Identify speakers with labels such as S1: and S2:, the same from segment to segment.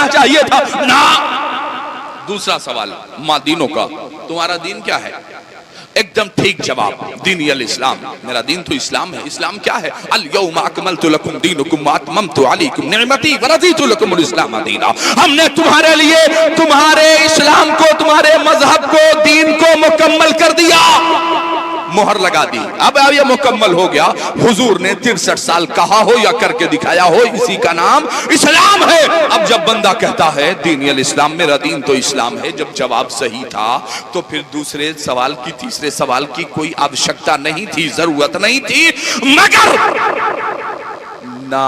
S1: जाना चाहिए था ना। दूसरा सवाल माँ दीनों का, तुम्हारा दीन क्या है? एकदम ठीक जवाब, दीन अल इस्लाम, मेरा दीन तो इस्लाम है। इस्लाम क्या है? अल यौमा अकमलतु लकुम दीनुकुम व अतममतु अलैकुम निअमती व रज़ीतु लकुम अल इस्लाम दीना। हमने तुम्हारे लिए तुम्हारे इस्लाम को, तुम्हारे मजहब को, दीन को मुकम्मल कर दिया, मोहर लगा दी। अब ये मुकम्मल हो गया। हुजूर ने 63 साल कहा हो या करके दिखाया हो, इसी का नाम इस्लाम है। अब जब बंदा कहता है दीन अल इस्लाम, मेरा दीन तो इस्लाम है, जब जवाब सही था तो फिर दूसरे सवाल की, तीसरे सवाल की कोई आवश्यकता नहीं थी, जरूरत नहीं थी। मगर ना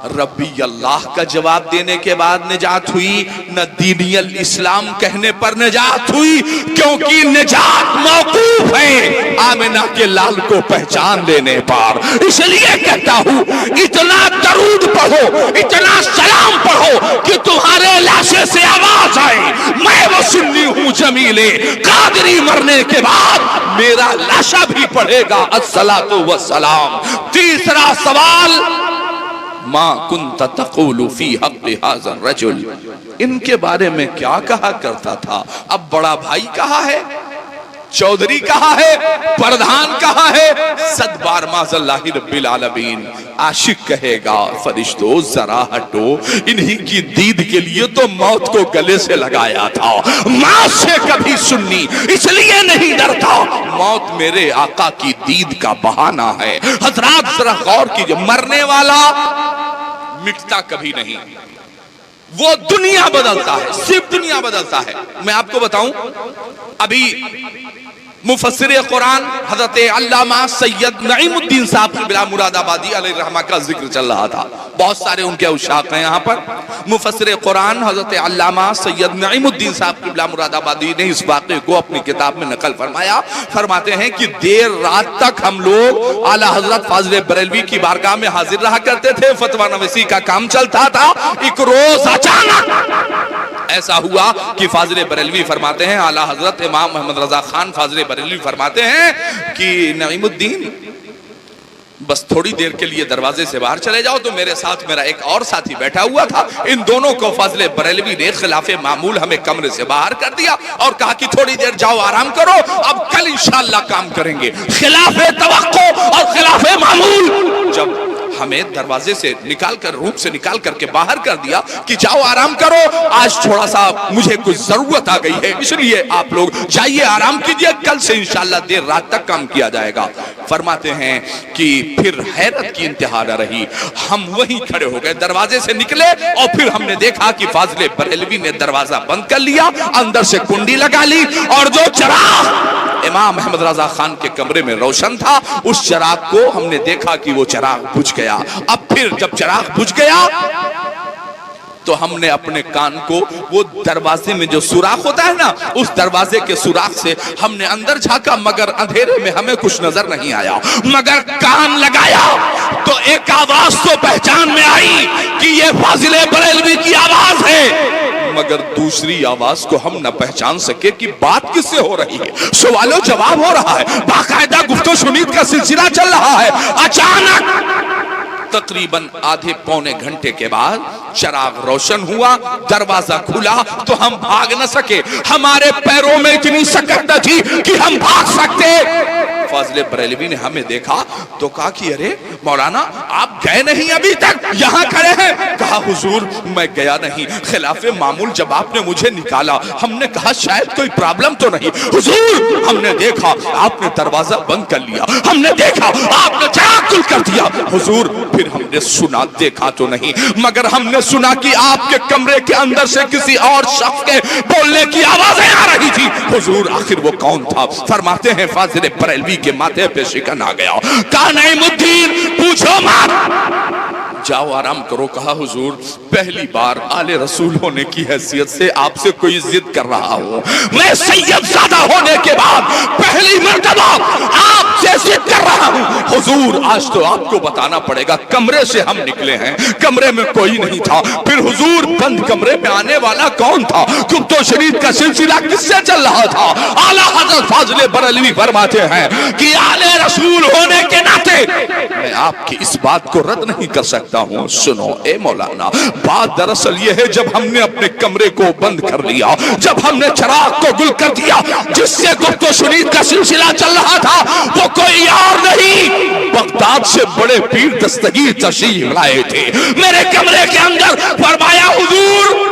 S1: रब्बी अल्लाह का जवाब देने के बाद निजात हुई, न दीनी अल इस्लाम कहने पर निजात हुई, क्योंकि निजात मौकूफ है आमिना के लाल को पहचान लेने पर। इसलिए कहता हूं, इतना दरूद पढ़ो, इतना सलाम पढ़ो कि तुम्हारे लाशे से आवाज आए, मैं वो सुन्नी हूं जमीले कादरी, मरने के बाद मेरा लाशा भी पढ़ेगा अस्सलातु वस्सलाम। तीसरा सवाल, मा कुन्त तक़ूलु फी हक़्क़ि हाज़ा रजुल, इनके बारे में क्या कहा करता था? अब बड़ा भाई कहा है, चौधरी कहा है, प्रधान कहा है, सदबार माज़ल्लाहि रब्बिल आलमीन। आशिक कहेगा फरिश्तों जरा हटो, इन्हीं की दीद के लिए तो मौत को गले से लगाया था। मौत से कभी सुन्नी इसलिए नहीं डरता, मौत मेरे आका की दीद का बहाना है। हजरात जरा गौर कीजिए, मरने वाला मिटता कभी नहीं, वो दुनिया बदलता है, सिर्फ दुनिया बदलता है। मैं आपको बताऊं, अभी मुफस्सिर कुरान हजरत अल्लामा सैयद नईमुद्दीन साहब क़िबला मुरादाबादी अलैहि रहमा का जिक्र चल रहा था। बहुत सारे उनके उशाक हैं यहाँ पर। मुफस्सिर कुरान हजरत अल्लामा सैयद नईमुद्दीन साहब क़िबला मुरादाबादी ने इस वाक़े को अपनी किताब में नकल फरमाया। फरमाते हैं कि देर रात तक हम लोग आला हजरत फाजिल बरेलवी की बारगाह में हाजिर रहा करते थे, फतवा नवीसी का काम चलता था। एक रोज अचानक ऐसा हुआ कि फाजिल बरेलवी फरमाते हैं, आला हजरत इमाम मोहम्मद रजा खान फाजिल बरेलवी फरमाते हैं कि नईमुद्दीन बस थोड़ी देर के लिए दरवाजे से बाहर चले जाओ। तो मेरे साथ मेरा एक और साथी बैठा हुआ था, इन दोनों को फाजिल बरेलवी ने खिलाफे मामूल हमें कमरे से बाहर कर दिया और कहा कि थोड़ी देर जाओ आराम करो, अब कल इंशाअल्लाह काम करेंगे। खिलाफे तवक्को और खिलाफे मामूल। जब हमें दरवाजे से निकाल कर, रूम से निकाल करके बाहर कर दिया कि जाओ आराम करो, आज थोड़ा सा मुझे कुछ जरूरत आ गई है, इसलिए आप लोग जाइए आराम कीजिए, कल से इंशाअल्लाह देर रात तक काम किया जाएगा। फरमाते हैं कि फिर हैरत की इंतहा न रही, हम वहीं खड़े हो गए, दरवाजे से निकले और फिर हमने देखा कि फाजिल बरेलवी ने दरवाजा बंद कर लिया, अंदर से कुंडी लगा ली और जो चिराग इमाम अहमद रजा खान के कमरे में रोशन था, उस चिराग को हमने देखा कि वो चिराग बुझ गया। अब फिर जब चिराग बुझ गया तो हमने अपने कान को वो दरवाजे में जो सुराख होता है ना, उस दरवाजे के सुराख से हमने अंदर झांका, मगर अंधेरे में हमें कुछ नजर नहीं आया। मगर कान लगाया तो एक आवाज तो पहचान में आई कि ये फाजिल बरेलवी की आवाज है, मगर दूसरी आवाज को हम न पहचान सके कि बात किससे हो रही है। सवालों जवाब हो रहा है, बाकायदा गुफ्तो सुनीद का सिलसिला चल रहा है। अचानक तकरीबन आधे पौने घंटे के बाद चिराग रोशन हुआ, दरवाजा खुला तो हम भाग न सके, हमारे पैरों में इतनी सकत न थी कि हम भाग सकते। फाजिल बरेलवी ने हमें देखा तो कहा कि अरे मौलाना आप गए नहीं अभी तक, यहाँ खड़े हैं। कहा हुजूर मैं गया नहीं, खिलाफे मामूल जब आपने मुझे निकाला हमने कहा शायद कोई प्रॉब्लम तो नहीं। हुजूर हमने देखा आपने दरवाजा बंद कर लिया, हमने देखा आपने चिराग गुल कर दिया। हुजूर फिर हमने सुना, देखा तो नहीं, मगर हमने सुना कि आपके कमरे के अंदर से किसी और शख्स के बोलने की आवाजें आ रही थी। हुजूर आखिर वो कौन था? फरमाते हैं फाजिल बरेलवी के माथे पे शिकन आ गया। कहा नईमुद्दीन पूछो मत, जाओ आराम करो। कहा हुजूर पहली बार आले रसूल होने की हैसियत से आपसे कोई जिद कर रहा हूं, मैं सैयद ज़ादा होने के बाद पहली मर्तबा आपसे जिद कर रहा हूं। हुजूर आज तो आपको बताना पड़ेगा, कमरे से हम निकले हैं, कमरे में कोई नहीं था, फिर हुजूर बंद कमरे में आने वाला कौन था? गुफ्तो शरीफ का सिलसिला किससे चल रहा था? आला हज़रत फाजिल बरेलवी फरमाते हैं कि आले रसूल होने के नाते मैं आपकी इस बात को रद्द नहीं कर सकता सकता हूँ। सुनो ए मौलाना, बात दरअसल ये है, जब हमने अपने कमरे को बंद कर लिया, जब हमने चिराग को गुल कर दिया, जिससे गुफ्तो शुनीद का सिलसिला चल रहा था, वो कोई और नहीं, बगदाद से बड़े पीर दस्तगीर तशरीफ लाए थे मेरे कमरे के अंदर। फरमाया हुजूर,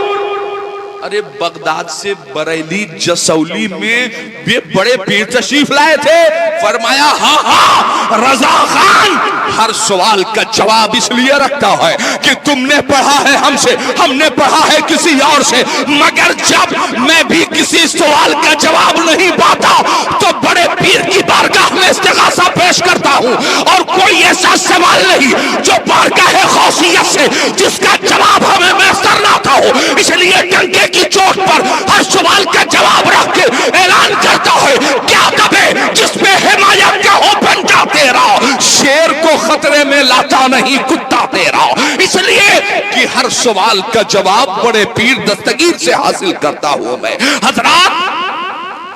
S1: अरे बगदाद से बरेली जसौली में वे बड़े पीर तशरीफ लाए थे। फरमाया हाँ हाँ रजा खान हर सवाल का जवाब इसलिए रखता है कि तुमने पढ़ा है हमसे, हमने पढ़ा है किसी और से, मगर जब मैं भी किसी सवाल का जवाब नहीं पाता तो बड़े पीर की बारगाह में इस्तिगासा पेश करता हूँ, और कोई ऐसा सवाल नहीं जो बारगाह खौसियत से जिसका जवाब हमें मैसर ना था हो, इसलिए डंके की चोट पर हर सवाल का जवाब रख के ऐलान करता है, क्या दबे जिसमें हिमायत का हो बंटा तेरा, शेर को खतरे में लाता नहीं कुत्ता तेरा, इसलिए कि हर सवाल का जवाब बड़े पीर दस्तगीर से हासिल करता हूं मैं। हजरात,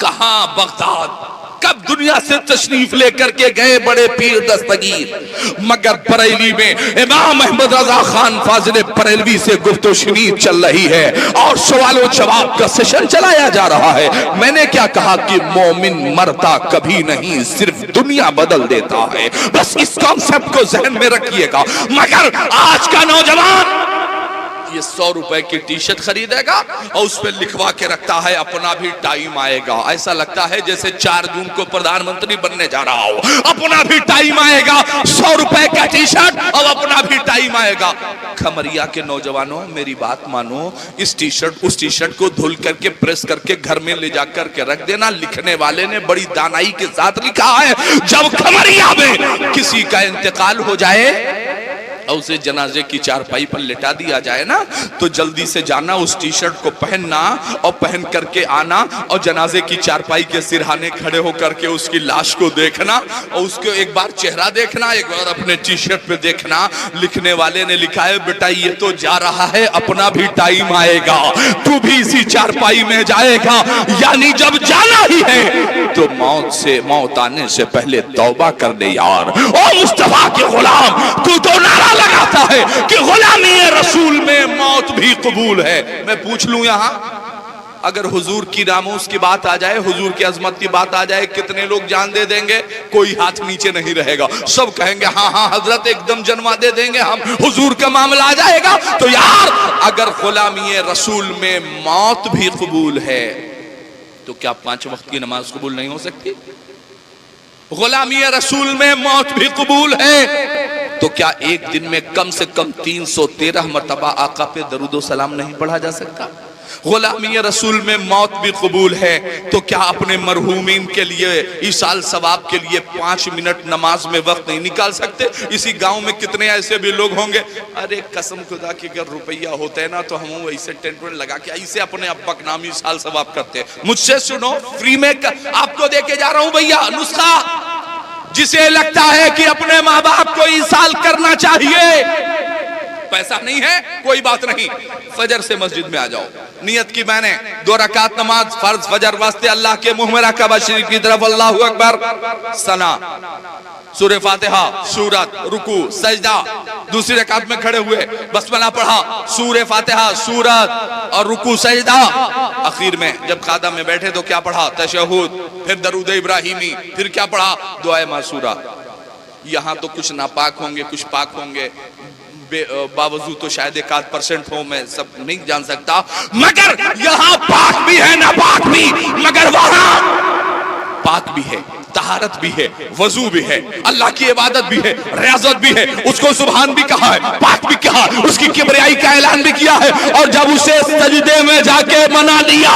S1: कहां बगदाद, कब दुनिया से तशरीफ लेकर के गए बड़े पीर दस्तगीर, मगर बरेली में इमाम अहमद रजा खान फाजिल बरेलवी से गुफ्तो शुनीद चल रही है और सवालों जवाब का सेशन चलाया जा रहा है। मैंने क्या कहा कि मोमिन मरता कभी नहीं, सिर्फ दुनिया बदल देता है, बस इस कॉन्सेप्ट को जहन में रखिएगा। मगर आज का नौजवान ये 100 रुपए की टी शर्ट खरीदेगा और उस पर लिखवा के रखता है अपना भी टाइम आएगा। ऐसा लगता है जैसे 4 जून को प्रधानमंत्री बनने जा रहा हो, अपना भी टाइम आएगा, 100 रुपए का टी शर्ट और अपना भी टाइम आएगा। खमरिया के नौजवानों मेरी बात मानो, इस टी शर्ट उस टी शर्ट को धुल करके प्रेस करके घर में ले जाकर के रख देना। लिखने वाले ने बड़ी दानाई के साथ लिखा है, जब खमरिया में किसी का इंतकाल हो जाए और उसे जनाजे की चारपाई पर लिटा दिया जाए ना, तो जल्दी से जाना, उस टी शर्ट को पहनना और पहन करके आना और जनाजे की चारपाई के सिरहाने खड़े होकर के उसकी लाश को देखना और उसको एक बार चेहरा देखना, एक बार अपने टी शर्ट पे देखना। लिखने वाले ने लिखा है, बेटा ये तो जा रहा है, अपना भी टाइम आएगा, तू भी इसी चारपाई में जाएगा, यानी जब जाना ही है तो मौत आने से पहले तौबा कर दे यार। ओ मुस्तफा के गुलाम, तू तो नारा लगाता है कि गुलामी रसूल में मौत भी कबूल है। मैं पूछ लूं यहां, अगर हुजूर की नामूस की बात आ जाए, हुजूर की अजमत की बात आ जाए, कितने लोग जान दे देंगे? कोई हाथ नीचे नहीं रहेगा, सब कहेंगे हाँ हाँ हजरत एकदम जन्मा दे देंगे हम, हुजूर का मामला आ जाएगा। तो यार अगर गुलामी रसूल में मौत भी कबूल है तो क्या 5 वक्त की नमाज कबूल नहीं हो सकती? गुलामी रसूल में मौत भी कबूल है तो क्या एक दिन में कम से कम 313 मरतबा आका पे दरूदो सलाम नहीं पढ़ा जा सकता? गुलामी रसूल में मौत भी कबूल है तो क्या अपने मरहूमीन के लिए ईसाल सवाब के लिए 5 मिनट नमाज में वक्त नहीं निकाल सकते? इसी गांव में कितने ऐसे भी लोग होंगे, अरे कसम खुदा की अगर रुपया होता है ना तो हम वैसे टेंट वेंट लगा के ऐसे अपने अब्बा के नाम ईसाल सवाब करते। मुझसे सुनो, फ्री में आपको देके जा रहा हूं भैया नुस्खा। जिसे लगता है कि अपने माँ बाप को ईसाल करना चाहिए, पैसा नहीं है कोई बात नहीं, फजर से मस्जिद में आ जाओ, नियत की मैंने 2 रकात नमाज फर्ज फजर वास्ते अल्लाह के मुंह में रकाबा शरीफ की तरफ, अल्लाहु अकबर, सना, सूरह फातिहा, सूरत, रुकू, सजदा, दूसरी रकात में खड़े हुए बसमला पढ़ा, सूरह फातिहा, सूरत और रुकू सजदा। आखिर में जब कादा में बैठे तो क्या पढ़ा? तशहुद, फिर दरूद इब्राहिमी, फिर क्या पढ़ा? दुआए मासूरा। यहाँ तो कुछ नापाक होंगे कुछ पाक होंगे, बावजूद तो शायद 1% हो, मैं सब नहीं जान सकता, मगर यहाँ पाक भी है नापाक भी, मगर वहां पाक भी है, तहारत भी है, वजू भी है, अल्लाह की इबादत भी है, रियाजत भी है, उसको सुभान भी कहा है, पाक भी कहा, उसकी किबरियाई का ऐलान भी किया है। और जब उसे सजदे में जाके मना लिया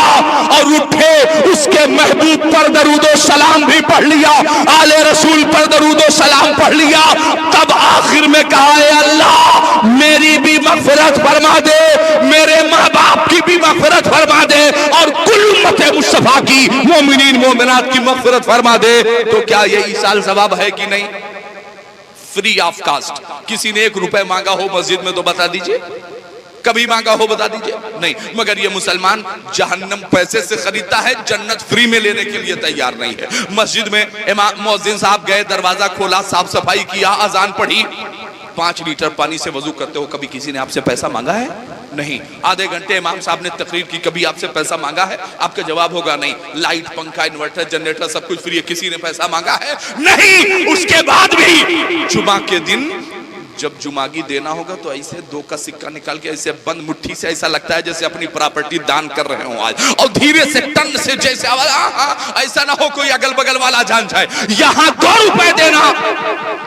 S1: और उठे, उसके महबूब पर दरूदो सलाम भी पढ़ लिया, आले रसूल पर दरूदो सलाम पढ़ लिया, तब आखिर में कहा है अल्लाह मेरी भी मग़फ़िरत फरमा दे, मेरे माँ बाप की भी मग़फ़िरत फरमा दे और कुल उम्मत मुस्तफा की, मोमिनीन मोमिनात की मग़फ़िरत फरमा दे। तो क्या ये ईसाल सवाब है कि नहीं? Free of cost. किसी ने 1 रुपए मांगा हो मस्जिद में तो बता दीजिए, कभी मांगा हो बता दीजिए? नहीं। मगर ये मुसलमान जहन्नम पैसे से खरीदता है, जन्नत फ्री में लेने के लिए तैयार नहीं है। मस्जिद में इमाम मुअज्जिन साहब गए, दरवाजा खोला, साफ सफाई किया, अजान पढ़ी, 5 लीटर पानी से वजू करते हो, कभी किसी ने आपसे पैसा मांगा है? नहीं। आधे घंटे इमाम साहब ने तकरीर की, कभी आपसे पैसा मांगा है? आपका जवाब होगा नहीं। लाइट, पंखा, इन्वर्टर, जनरेटर सब कुछ फ्री है, किसी ने पैसा मांगा है? नहीं। उसके बाद भी जुमा के दिन जब जुमागी देना होगा तो ऐसे 2 का सिक्का निकाल के ऐसे बंद मुट्ठी से ऐसा लगता है जैसे अपनी प्रॉपर्टी दान कर रहे हो आज, और धीरे से टन से जैसे आवाज, ऐसा ना हो कोई अगल बगल वाला जान जाए, यहाँ 2 रुपए देना,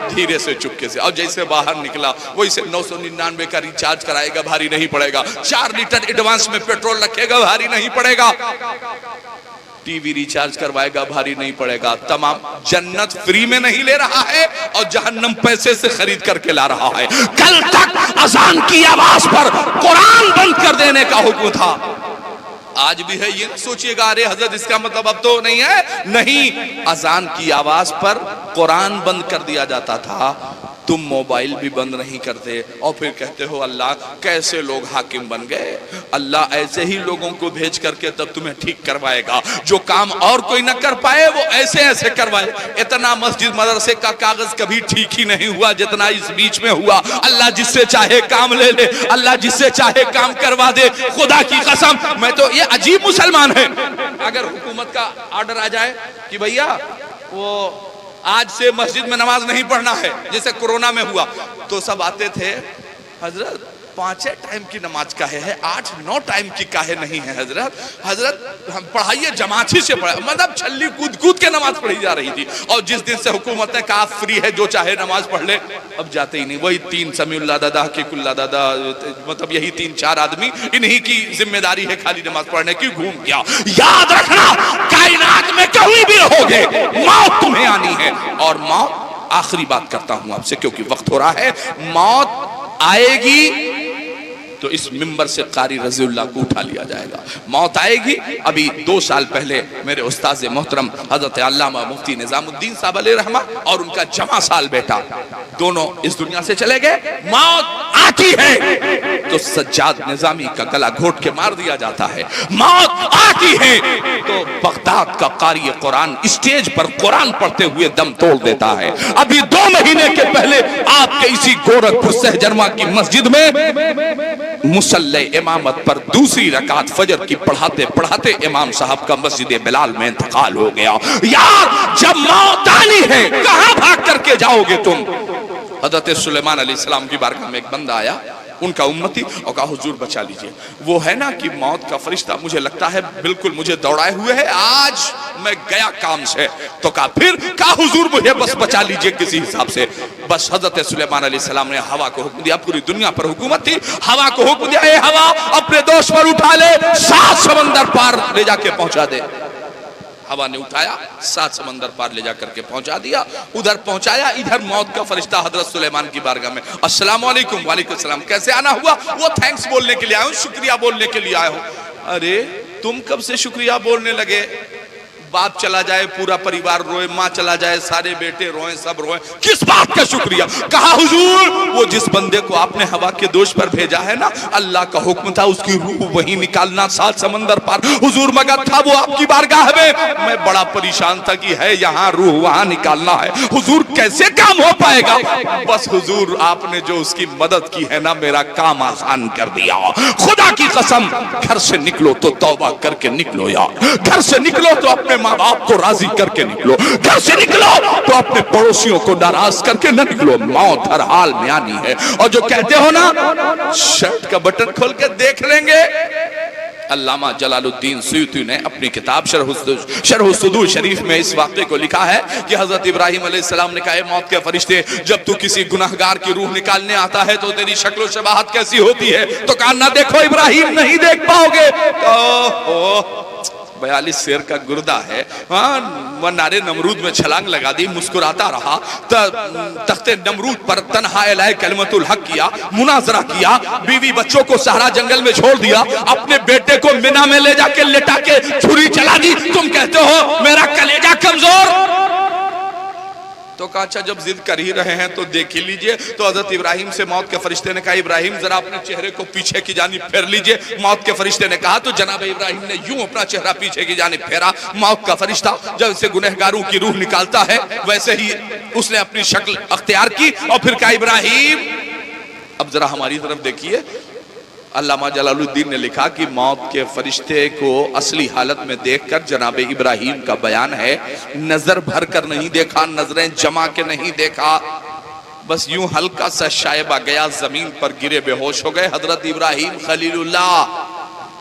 S1: धीरे से चुपके से। और जैसे बाहर निकला वैसे 999 का रिचार्ज कराएगा, भारी नहीं पड़ेगा। 4 लीटर एडवांस में पेट्रोल रखेगा, भारी नहीं पड़ेगा। टीवी रिचार्ज करवाएगा, भारी नहीं पड़ेगा। तमाम जन्नत फ्री में नहीं ले रहा है और जहन्नम पैसे से खरीद करके ला रहा है। कल तक अजान की आवाज पर कुरान बंद कर देने का हुक्म था, आज भी है। ये सोचिएगा अरे हजरत इसका मतलब अब तो नहीं है, नहीं। अजान की आवाज पर कुरान बंद कर दिया जाता था, तुम मोबाइल भी बंद नहीं करते और फिर कहते हो अल्लाह कैसे लोग हाकिम बन गए। अल्लाह ऐसे ही लोगों को भेज करके तब तुम्हें ठीक करवाएगा, जो काम और कोई न कर पाए वो ऐसे ऐसे करवाए। इतना मस्जिद मदरसे का कागज कभी ठीक ही नहीं हुआ जितना इस बीच में हुआ। अल्लाह जिससे चाहे काम ले ले, अल्लाह जिससे चाहे काम करवा दे। खुदा की कसम, मैं तो ये अजीब मुसलमान है, अगर हुकूमत का ऑर्डर आ जाए कि भैया वो आज से मस्जिद में नमाज नहीं पढ़ना है, जैसे कोरोना में हुआ, तो सब आते थे, हजरत 5 टाइम की नमाज काहे है, 8-9 टाइम की काहे नहीं है हजरत? हजरत हम पढ़ाइए, जमाती से पढ़ा, मतलब छल्ली कूद कूद के नमाज पढ़ी जा रही थी। और जिस दिन से हुकूमत ने कहा फ्री है, जो चाहे नमाज पढ़ ले, अब जाते ही नहीं। वही 3 समीउल्लाह दादा के कुल्ला दादा, मतलब यही 3-4 आदमी, इन्हीं की जिम्मेदारी है खाली नमाज पढ़ने की। घूम गया। याद रखना, कायनात में कहीं भी रहोगे, मौत तुम्हें आनी है। और मौत, आखिरी बात करता हूं आपसे क्योंकि वक्त हो रहा है, मौत आएगी तो इस मिंबर से कारी रज़ियल्लाहु को उठा लिया जाएगा। मौत आएगी। अभी 2 साल पहले मेरे उस्ताद मोहतरम हजरत अल्लामा मुफ्ती निजामुद्दीन साहब अलैहि रहमा और उनका जमा साल बेटा दोनों इस दुनिया से चले गए। मौत आती है तो सज्जाद निजामी का गला घोट के मार दिया जाता है। मौत आती है तो बगदाद का कारी कुरान स्टेज पर कुरान पढ़ते हुए दम तोड़ देता है। अभी 2 महीने के पहले आपके इसी गोरखपुर सहजनवा की मस्जिद में मुसल्ले इमामत पर दूसरी रकात फजर की पढ़ाते पढ़ाते इमाम साहब का मस्जिद बिलाल में इंतकाल हो गया। यार जब मौत आनी है कहां भाग करके जाओगे तुम? हजरत सुलेमान अलैहिस्सलाम की बारगाह में एक बंदा आया, उनका उम्मती, और कहा हुजूर बचा लीजिए। वो है ना कि मौत का फरिश्ता मुझे लगता है बिल्कुल मुझे दौड़ाए हुए है, आज मैं गया काम से। तो कहा फिर? कहा हुजूर मुझे बस बचा लीजिए किसी हिसाब से। बस हजरत सुलेमान अलैहिस्सलाम ने हवा को हुक्म दिया, पूरी दुनिया पर हुकूमत थी, हवा को हुक्म दिया, ए हवा अपने दोस्त पर उठा ले, 7 समंदर पार ले जाके पहुंचा दे। हवा ने उठाया, 7 समंदर पार ले जाकर के पहुंचा दिया। उधर पहुंचाया, इधर मौत का फरिश्ता हजरत सुलेमान की बारगाह में, अस्सलाम वालेकुम। वालेकुम सलाम। कैसे आना हुआ? वो थैंक्स बोलने के लिए आया हूं, शुक्रिया बोलने के लिए आया हूं। अरे तुम कब से शुक्रिया बोलने लगे? बाप चला जाए पूरा परिवार रोए, माँ चला जाए सारे बेटे रोए, सब रोए, किस बात का शुक्रिया? कहा हुजूर वो जिस बंदे को आपने हवा के दोष पर भेजा है ना, अल्लाह का हुक्म था उसकी रूह वहीं निकालना 7 समंदर पार। हुजूर मगर था वो आपकी बारगाह में, मैं बड़ा परेशान था कि है यहाँ रूह वहां निकालना है। हुजूर कैसे काम हो पाएगा? बस हुजूर आपने जो उसकी मदद की है ना, मेरा काम आसान कर दिया। खुदा की कसम, घर से निकलो तो तौबा करके निकलो यार, घर से निकलो तो अपने माँ बाप को राजी करके निकलो, घर से निकलो तो अपने पड़ोसियों को नाराज करके न निकलो। मौत हर हाल में आनी है। और जो कहते हो ना शर्ट का बटन खोल के देख लेंगे, अल्लामा जलालुद्दीन सुयूती ने अपनी किताब शरह सुदूर शरीफ में इस वाक़े को लिखा है कि हजरत इब्राहिम अलैहिस्सलाम ने कहा, मौत के फरिश्ते जब तू किसी गुनाहगार की रूह निकालने आता है तो तेरी शक्ल शबाहत कैसी होती है? तो कहा ना देखो इब्राहिम, नहीं देख पाओगे। 42 शेर का गुर्दा है। वह नारे नमरूद में छलांग लगा दी, मुस्कुराता रहा, तख्ते नमरूद पर तन्हा एलाए कलमतुल हक किया, मुनाजरा किया, बीवी बच्चों को सहरा जंगल में छोड़ दिया, अपने बेटे को मिना में ले जाके लेटा के छुरी चला दी। तुम कहते हो मेरा कलेजा कमजोर? 42 शेर का गुर्दा है। वह नारे नमरूद में छलांग लगा दी, मुस्कुराता रहा, तख्ते नमरूद पर तन्हा एलाए कलमतुल हक किया, मुनाजरा किया, बीवी बच्चों को सहरा जंगल में छोड़ दिया, अपने बेटे को मिना में ले जाके लेटा के छुरी चला दी। तुम कहते हो मेरा कलेजा कमजोर? तो कहा अच्छा जब जिद कर ही रहे हैं तो देख ही लीजिए। तो हजरत इब्राहिम से मौत के फरिश्ते ने कहा इब्राहिम जरा अपने चेहरे को पीछे की जानिब फेर लीजिए। मौत के फरिश्ते ने कहा तो जनाब इब्राहिम ने यूं अपना चेहरा पीछे की जानिब फेरा। मौत का फरिश्ता जब से गुनहगारों की रूह निकालता है वैसे ही उसने अपनी शक्ल अख्तियार की और फिर कहा इब्राहिम अब जरा हमारी तरफ देखिए। अल्लामा जलालुद्दीन ने लिखा कि मौत के फरिश्ते को असली हालत में देखकर जनाब इब्राहिम का बयान है, नजर भर कर नहीं देखा, नजरें जमा के नहीं देखा, बस यूं हल्का सा शायबा गया, जमीन पर गिरे बेहोश हो गए। हजरत इब्राहिम खलीलुल्लाह,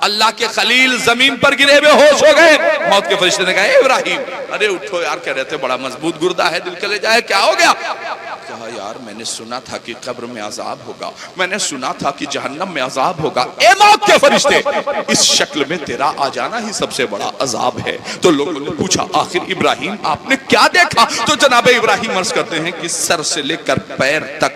S1: अल्लाह के खलील जमीन पर गिरे बेहोश हो गए। मौत के फरिश्ते ने कहा इब्राहिम अरे उठो यार, कह रहे थे बड़ा मजबूत गुर्दा है, दिल के ले जाए, क्या हो गया? कहा यार मैंने सुना था कि कब्र में अजाब होगा, मैंने सुना था कि जहन्नम में अजाब होगा। ए मौत के फरिश्ते, इस शक्ल में तेरा आ जाना ही सबसे बड़ा अजाब है। तो लोगों ने पूछा आखिर इब्राहिम आपने क्या देखा? तो जनाब इब्राहिम अर्ज करते हैं कि सर से लेकर पैर तक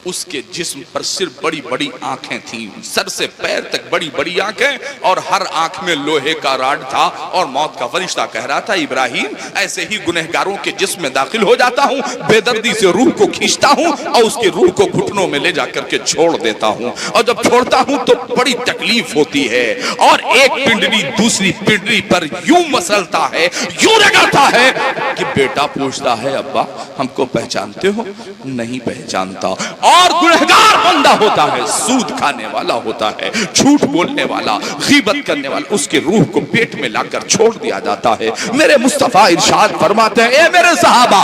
S1: उसके जिस्म पर सिर्फ बड़ी बड़ी आंखें थीं, सर से पैर तक बड़ी बड़ी आंखें और हर आंख में लोहे का राड था। और मौत का फरिश्ता कह रहा था इब्राहिम ऐसे ही गुनहगारों के जिस्म में दाखिल हो जाता हूं, बेदर्दी से रूह को खींचता हूं और उसकी रूह को घुटनों में ले जाकर के छोड़ देता हूं, और जब छोड़ता हूं तो बड़ी तकलीफ होती है और एक पिंडली दूसरी पिंडली पर यूं मसलता है, यूं रगड़ता है कि बेटा पूछता है अब्बा हमको पहचानते हो? नहीं पहचानता। और गुनहगार बंदा होता है, सूद खाने वाला होता है, झूठ बोलने वाला, गीबत करने वाला, उसके रूह को पेट में लाकर छोड़ दिया जाता है। मेरे मुस्तफा इरशाद फरमाते हैं ए मेरे सहाबा,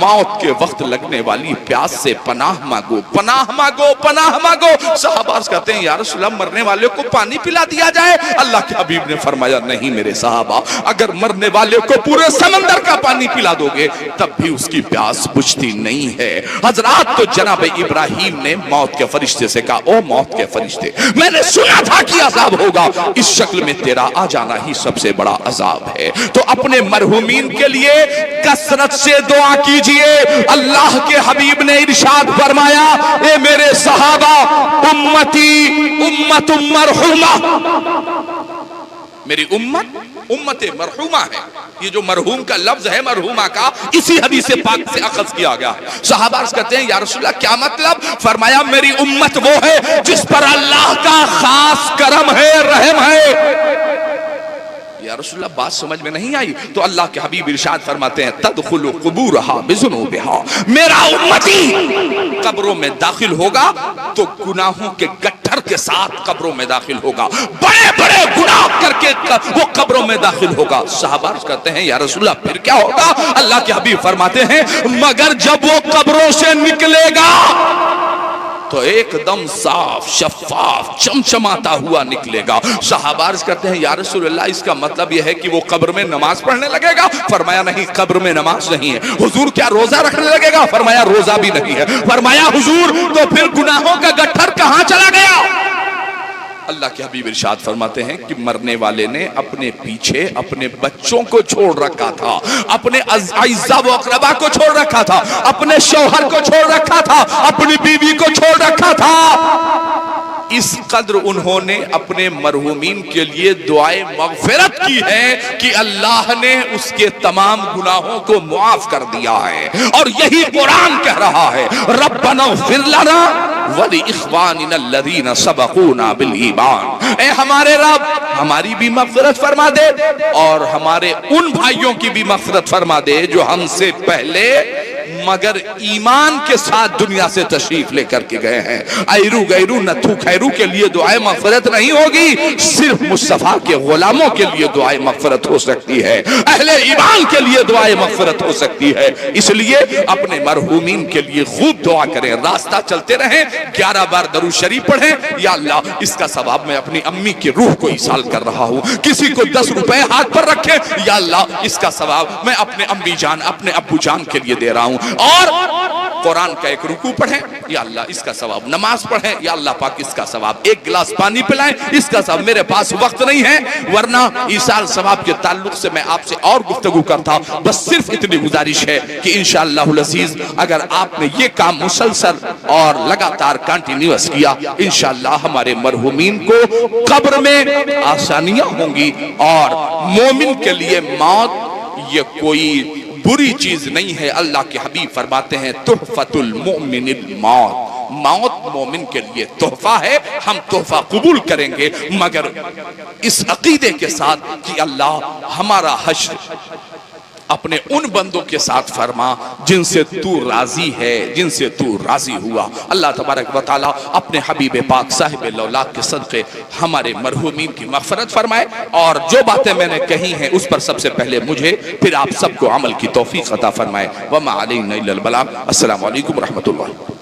S1: मौत के वक्त लगने वाली प्यास से पनाह मांगो, पनाह मांगो, पनाह मांगो। सहाबा कहते हैं या रसूल अल्लाह मरने वाले को पानी पिला दिया जाए? अल्लाह के हबीब ने फरमाया नहीं मेरे सहाबा, अगर मरने वाले को पूरे समंदर का पानी पिला दोगे तब भी उसकी प्यास बुझती नहीं है। हजरात तो जनाब इब्राहिम ने मौत के फरिश्ते से कहा ओ मौत के फरिश्ते मैंने सुना था कि अजाब होगा, इस शक्ल में तेरा आ जाना ही सबसे बड़ा अजाब है। तो अपने मरहूमीन के लिए कसरत से दुआ कीजिए। अल्लाह के हबीब ने इरशाद फरमाया ए मेरे सहाबा उम्मती उम्मतुम मरहूमा, मेरी उम्मत उम्मत मरहूमा है। ये जो मरहूम का लफ्ज है मरहूमा का, इसी हदीस पाक से अखज़ किया गया है। सहाबा कहते हैं या रसूल अल्लाह क्या मतलब? फरमाया मेरी उम्मत वो है जिस पर अल्लाह का खास करम है, रहम है। या रसूल अल्लाह बात समझ में नहीं आई? तो अल्लाह के हबीब इरशाद फरमाते हैं तदखुलु कुबूरहा बिजुनूबिहा, मेरा उम्मती कब्रों में दाखिल होगा तो गुनाहों के गट्ठर के साथ कब्रों में दाखिल होगा, बड़े बड़े गुनाह करके वो कब्रों में दाखिल होगा। सहाबा कहते हैं या रसूल अल्लाह फिर क्या होगा? अल्लाह के हबीब फरमाते हैं मगर जब वो कब्रों से निकलेगा तो एकदम साफ शफाफ चमचमाता हुआ निकलेगा। सहाबा कहते हैं या रसूल अल्लाह इसका मतलब यह है कि वो कब्र में नमाज पढ़ने लगेगा? फरमाया नहीं, कब्र में नमाज नहीं है। हुजूर क्या रोजा रखने लगेगा? फरमाया रोजा भी नहीं है। फरमाया हुजूर तो फिर गुनाहों का गट्ठर कहां चला गया? अल्लाह के हबीब इरशाद फरमाते हैं कि मरने वाले ने अपने पीछे अपने बच्चों को छोड़ रखा था, अपने अज़ीज़ा व अक़रबा को छोड़ रखा था, अपने शौहर को छोड़ रखा था, अपनी बीवी को छोड़ रखा था। इस कद्र उन्होंने अपने मरहूमीन के लिए दुआए मग़फ़िरत की है कि अल्लाह ने उसके तमाम गुनाहों को मुआफ कर दिया है। और यही कुरान कह रहा है रब्बना इग़फ़िर लना व लिइख़वानिना अल्लज़ीना सबक़ूना बिल ईमान, ए हमारे रब हमारी भी मग़फ़िरत फरमा दे और हमारे उन भाइयों की भी मग़फ़िरत फरमा दे जो हमसे पहले मगर ईमान के साथ दुनिया से तशरीफ लेकर के गए हैं। ऐरू गैरू नथु खैरू के लिए दुआए मग़फ़िरत नहीं होगी, सिर्फ मुस्तफ़ा के गुलामों के लिए दुआए मग़फ़िरत हो सकती है, अहले ईमान के लिए दुआए मग़फ़िरत हो सकती है। इसलिए अपने मरहूमीन के लिए खूब दुआ करें, रास्ता चलते रहें, 11 बार दरूद शरीफ पढ़ें। या अल्लाह इसका सवाब मैं अपनी अम्मी की रूह को इसाल कर रहा हूँ। किसी को 10 रुपए हाथ पर रखे, या अल्लाह इसका सवाब मैं अपने अम्मी जान अपने अब्बू जान के लिए दे रहा हूँ। और कुरान का एक रुकू पढ़ें, या अल्लाह इसका सवाब, नमाज पढ़ें, या अल्लाह पाक इसका सवाब, एक गिलास पानी पिलाएं, इसका सवाब। मेरे पास वक्त नहीं है वरना ईसाल सवाब के ताल्लुक से मैं आपसे और गुफ्तगू करता, बस सिर्फ इतनी गुजारिश है कि इंशाअल्लाहुल अज़ीज़ अगर आपने ये काम मुसलसल और लगातार कंटिन्यूअस किया, इंशाअल्लाह हमारे मरहूमीन को कब्र में आसानियां होंगी और मोमिन के लिए मौत ये कोई बुरी चीज नहीं है। अल्लाह के हबीब फरमाते हैं तुहफतुल मुमिनिल मौत, मौत मोमिन के लिए तोहफा है, हम तोहफा कबूल करेंगे मगर इस अकीदे के साथ कि अल्लाह हमारा हश्र अपने उन बंदों के साथ फरमा जिनसे तू राजी है, जिनसे तू राजी हुआ। अल्लाह तबारक व तआला अपने हबीब पाक साहिब लौलाक के सदक़े हमारे मरहूमीन की मग़फ़िरत फरमाए, और जो बातें मैंने कही हैं उस पर सबसे पहले मुझे फिर आप सबको अमल की तौफीक अता फरमाए। वमा अलैना इल्लल बलाग। अस्सलामु अलैकुम व रहमतुल्लाह।